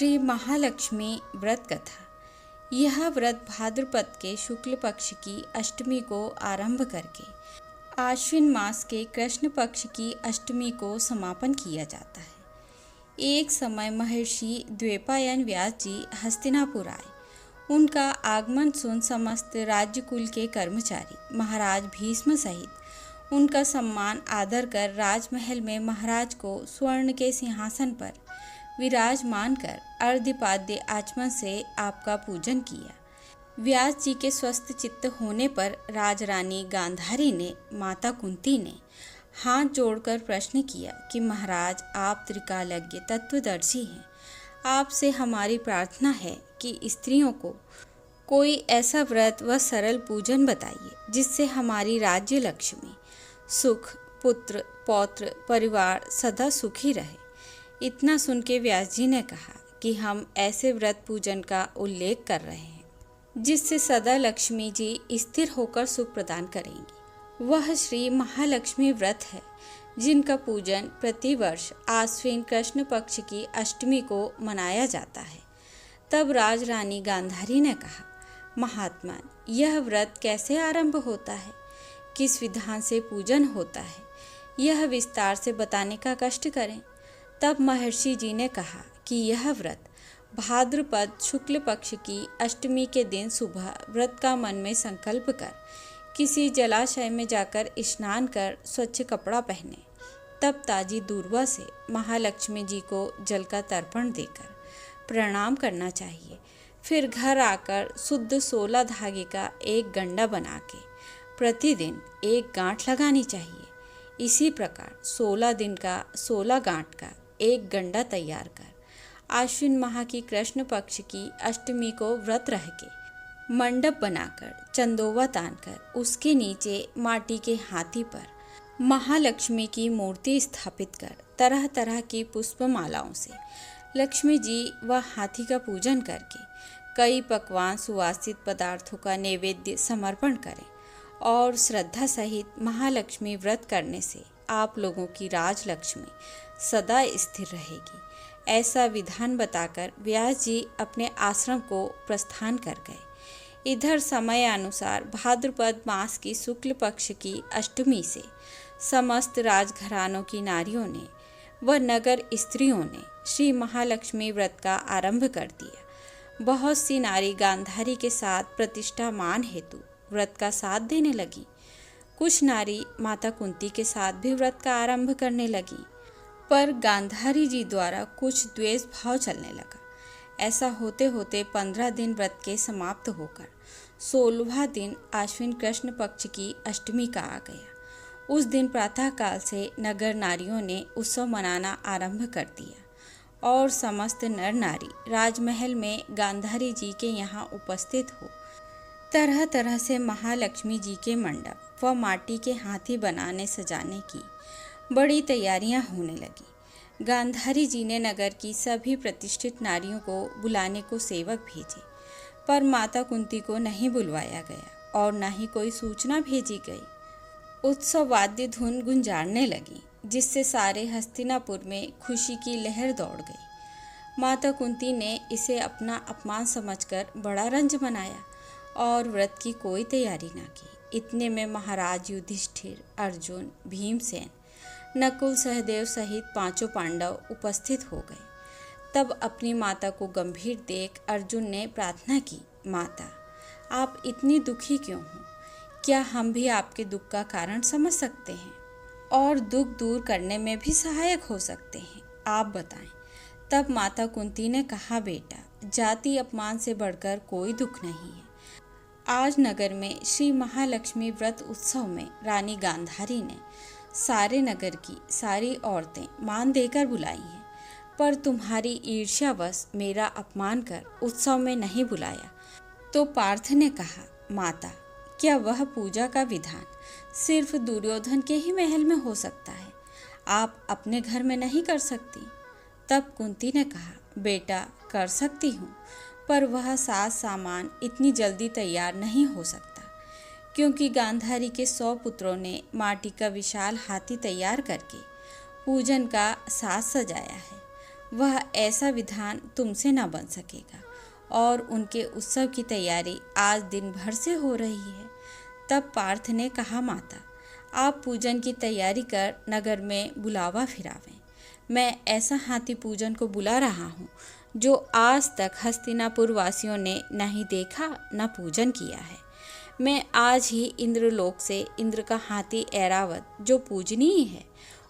श्री महालक्ष्मी व्रत कथा। यह व्रत भाद्रपद के शुक्ल पक्ष की अष्टमी को आरंभ करके आश्विन मास के कृष्ण पक्ष की अष्टमी को समापन किया जाता है। एक समय महर्षि द्वैपायन व्यास जी हस्तिनापुर आए। उनका आगमन सुन समस्त राज्यकुल के कर्मचारी महाराज भीष्म सहित उनका सम्मान आदर कर राजमहल में महाराज को स्वर्ण के सिंहासन पर विराजमान कर अर्घ्यपाद्य आचमन से आपका पूजन किया। व्यास जी के स्वस्थ चित्त होने पर राजरानी गांधारी ने माता कुंती ने हाथ जोड़कर प्रश्न किया कि महाराज, आप त्रिकालज्ञ तत्वदर्शी हैं। आपसे हमारी प्रार्थना है कि स्त्रियों को कोई ऐसा व्रत व सरल पूजन बताइए जिससे हमारी राज्य लक्ष्मी सुख, पुत्र, पौत्र, परिवार सदा सुखी रहे। इतना सुन के व्यास जी ने कहा कि हम ऐसे व्रत पूजन का उल्लेख कर रहे हैं जिससे सदा लक्ष्मी जी स्थिर होकर सुख प्रदान करेंगी। वह श्री महालक्ष्मी व्रत है जिनका पूजन प्रतिवर्ष आश्विन कृष्ण पक्ष की अष्टमी को मनाया जाता है। तब राजरानी गांधारी ने कहा, महात्मा, यह व्रत कैसे आरंभ होता है, किस विधान से पूजन होता है, यह विस्तार से बताने का कष्ट करें। तब महर्षि जी ने कहा कि यह व्रत भाद्रपद शुक्ल पक्ष की अष्टमी के दिन सुबह व्रत का मन में संकल्प कर किसी जलाशय में जाकर स्नान कर स्वच्छ कपड़ा पहने, तब ताजी दूर्वा से महालक्ष्मी जी को जल का तर्पण देकर प्रणाम करना चाहिए। फिर घर आकर शुद्ध 16 धागे का एक गंडा बना के प्रतिदिन एक गांठ लगानी चाहिए। इसी प्रकार 16 दिन का 16 गांठ का एक गंडा तैयार कर आश्विन माह की कृष्ण पक्ष की अष्टमी को व्रत रह के मंडप बनाकर चंदोवा तानकर उसके नीचे माटी के हाथी पर महालक्ष्मी की मूर्ति स्थापित कर तरह तरह की पुष्पमालाओं से लक्ष्मी जी व हाथी का पूजन करके कई पकवान सुवासित पदार्थों का नैवेद्य समर्पण करें और श्रद्धा सहित महालक्ष्मी व्रत करने से आप लोगों की राजलक्ष्मी सदा स्थिर रहेगी। ऐसा विधान बताकर व्यास जी अपने आश्रम को प्रस्थान कर गए। इधर समय अनुसार भाद्रपद मास की शुक्ल पक्ष की अष्टमी से समस्त राजघरानों की नारियों ने व नगर स्त्रियों ने श्री महालक्ष्मी व्रत का आरंभ कर दिया। बहुत सी नारी गांधारी के साथ प्रतिष्ठा मान हेतु व्रत का साथ देने लगी। कुछ नारी माता कुंती के साथ भी व्रत का आरंभ करने लगी, पर गांधारी जी द्वारा कुछ द्वेष भाव चलने लगा। ऐसा होते होते 15 दिन व्रत के समाप्त होकर 16वां दिन आश्विन कृष्ण पक्ष की अष्टमी का आ गया। उस दिन प्रातःकाल से नगर नारियों ने उत्सव मनाना आरंभ कर दिया और समस्त नर नारी राजमहल में गांधारी जी के यहाँ उपस्थित हो तरह तरह से महालक्ष्मी जी के मंडप व माटी के हाथी बनाने सजाने की बड़ी तैयारियां होने लगी। गांधारी जी ने नगर की सभी प्रतिष्ठित नारियों को बुलाने को सेवक भेजे, पर माता कुंती को नहीं बुलवाया गया और न ही कोई सूचना भेजी गई। उत्सव वाद्य धुन गुंजारने लगी, जिससे सारे हस्तिनापुर में खुशी की लहर दौड़ गई। माता कुंती ने इसे अपना अपमान समझकर बड़ा रंज मनाया और व्रत की कोई तैयारी न की। इतने में महाराज युधिष्ठिर, अर्जुन, भीमसेन, नकुल, सहदेव सहित 5 पांडव उपस्थित हो गए। तब अपनी माता को गंभीर देख अर्जुन ने प्रार्थना की, माता, आप इतनी दुखी क्यों हो? क्या हम भी आपके दुख का कारण समझ सकते हैं और दुख दूर करने में भी सहायक हो सकते हैं? आप बताएं। तब माता कुंती ने कहा, बेटा, जाति अपमान से बढ़कर कोई दुख नहीं है। आज नगर में श्री महालक्ष्मी व्रत उत्सव में रानी गांधारी ने सारे नगर की सारी औरतें मान देकर बुलाई हैं, पर तुम्हारी ईर्ष्यावश मेरा अपमान कर उत्सव में नहीं बुलाया। तो पार्थ ने कहा, माता, क्या वह पूजा का विधान सिर्फ दुर्योधन के ही महल में हो सकता है? आप अपने घर में नहीं कर सकती? तब कुंती ने कहा, बेटा, कर सकती हूँ, पर वह साज सामान इतनी जल्दी तैयार नहीं हो सकता, क्योंकि गांधारी के 100 पुत्रों ने माटी का विशाल हाथी तैयार करके पूजन का साज सजाया है। वह ऐसा विधान तुमसे न बन सकेगा। और उनके उत्सव की तैयारी आज दिन भर से हो रही है। तब पार्थ ने कहा, माता, आप पूजन की तैयारी कर नगर में बुलावा फिरावें। मैं ऐसा हाथी पूजन को बुला रहा हूँ जो आज तक हस्तिनापुर वासियों ने न ही देखा न पूजन किया है। मैं आज ही इंद्रलोक से इंद्र का हाथी ऐरावत, जो पूजनीय है,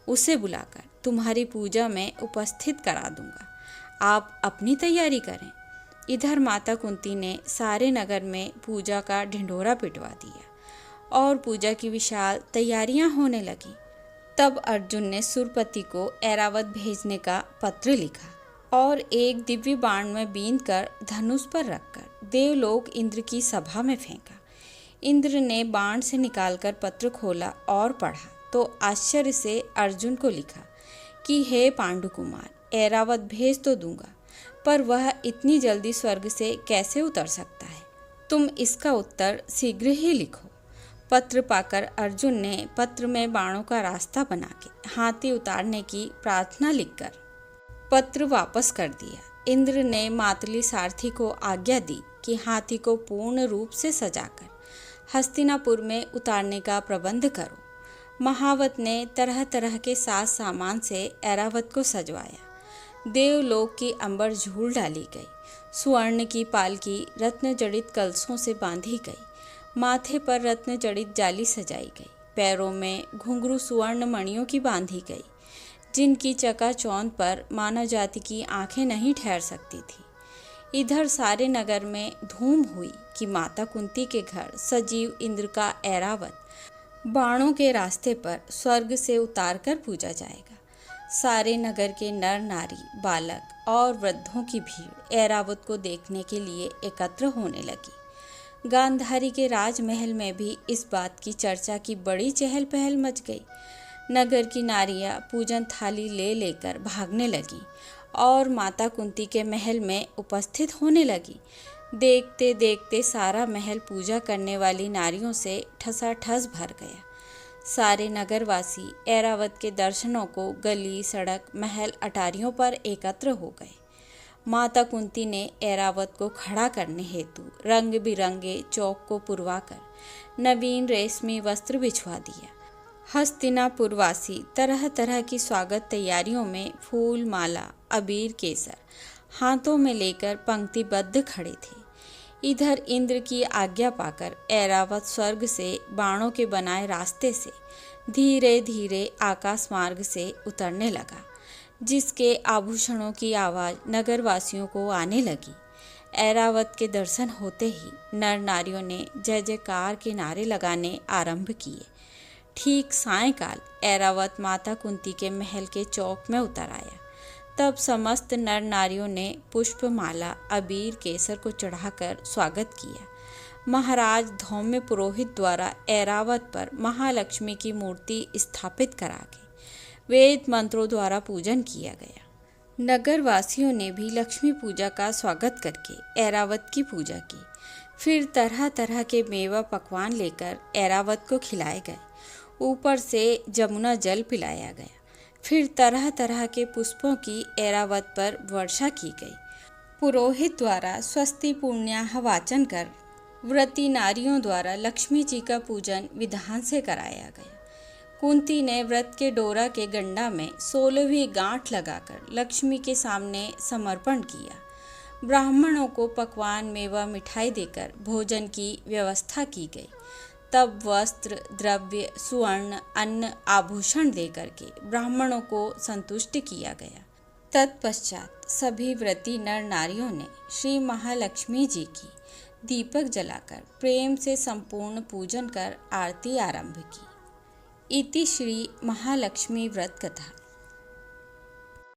उसे बुलाकर तुम्हारी पूजा में उपस्थित करा दूंगा। आप अपनी तैयारी करें। इधर माता कुंती ने सारे नगर में पूजा का ढिंढोरा पिटवा दिया और पूजा की विशाल तैयारियां होने लगी। तब अर्जुन ने सुरपति को ऐरावत भेजने का पत्र लिखा और एक दिव्य बाण में बींध कर धनुष पर रखकर देवलोक इंद्र की सभा में फेंका। इंद्र ने बाण से निकालकर पत्र खोला और पढ़ा तो आश्चर्य से अर्जुन को लिखा कि हे पांडु कुमार, ऐरावत भेज तो दूंगा, पर वह इतनी जल्दी स्वर्ग से कैसे उतर सकता है? तुम इसका उत्तर शीघ्र ही लिखो। पत्र पाकर अर्जुन ने पत्र में बाणों का रास्ता बना के हाथी उतारने की प्रार्थना लिखकर पत्र वापस कर दिया। इंद्र ने मातली सारथी को आज्ञा दी कि हाथी को पूर्ण रूप से सजाकर हस्तिनापुर में उतारने का प्रबंध करो। महावत ने तरह तरह के साज सामान से ऐरावत को सजवाया। देवलोक की अंबर झूल डाली गई। स्वर्ण की पालकी रत्न जड़ित कलशों से बांधी गई। माथे पर रत्न जड़ित जाली सजाई गई। पैरों में घुंघरू सुवर्ण मणियों की बांधी गई, जिनकी चकाचौंध पर मानव जाति की आंखें नहीं ठहर सकती थी। इधर सारे नगर में धूम हुई कि माता कुंती के घर सजीव इंद्र का ऐरावत बाणों के रास्ते पर स्वर्ग से उतारकर पूजा जाएगा। सारे नगर के नर नारी, बालक और वृद्धों की भीड़ ऐरावत को देखने के लिए एकत्र होने लगी। गांधारी के राजमहल में भी इस बात की चर्चा की बड़ी चहल पहल मच गई। नगर की नारियां पूजन थाली ले लेकर भागने लगी और माता कुंती के महल में उपस्थित होने लगी। देखते देखते सारा महल पूजा करने वाली नारियों से ठसाठस भर गया। सारे नगरवासी ऐरावत के दर्शनों को गली, सड़क, महल, अटारियों पर एकत्र हो गए। माता कुंती ने ऐरावत को खड़ा करने हेतु रंग बिरंगे चौक को पुरवाकर नवीन रेशमी वस्त्र बिछवा दिया। हस्तिनापुरवासी तरह तरह की स्वागत तैयारियों में फूल, माला, अबीर, केसर हाथों में लेकर पंक्तिबद्ध खड़े थे। इधर इंद्र की आज्ञा पाकर ऐरावत स्वर्ग से बाणों के बनाए रास्ते से धीरे धीरे आकाश मार्ग से उतरने लगा, जिसके आभूषणों की आवाज़ नगरवासियों को आने लगी। ऐरावत के दर्शन होते ही नर नारियों ने जय जयकार के नारे लगाने आरंभ किए। ठीक सायंकाल ऐरावत माता कुंती के महल के चौक में उतर आया। तब समस्त नर नारियों ने पुष्पमाला, अबीर, केसर को चढ़ाकर स्वागत किया। महाराज धौम्य पुरोहित द्वारा ऐरावत पर महालक्ष्मी की मूर्ति स्थापित करा के वेद मंत्रों द्वारा पूजन किया गया। नगर वासियों ने भी लक्ष्मी पूजा का स्वागत करके ऐरावत की पूजा की। फिर तरह तरह के मेवा पकवान लेकर ऐरावत को खिलाए गए। ऊपर से जमुना जल पिलाया गया। फिर तरह तरह के पुष्पों की ऐरावत पर वर्षा की गई। पुरोहित द्वारा स्वस्ति पुण्याह वाचन कर व्रती नारियों द्वारा लक्ष्मी जी का पूजन विधान से कराया गया। कुंती ने व्रत के डोरा के गंडा में 16वीं गांठ लगाकर लक्ष्मी के सामने समर्पण किया। ब्राह्मणों को पकवान, मेवा, मिठाई देकर भोजन की व्यवस्था की गई। तब वस्त्र, द्रव्य, सुवर्ण, अन्न, आभूषण देकर के ब्राह्मणों को संतुष्ट किया गया। तत्पश्चात सभी व्रती नर नारियों ने श्री महालक्ष्मी जी की दीपक जलाकर प्रेम से संपूर्ण पूजन कर आरती आरंभ की। इति श्री महालक्ष्मी व्रत कथा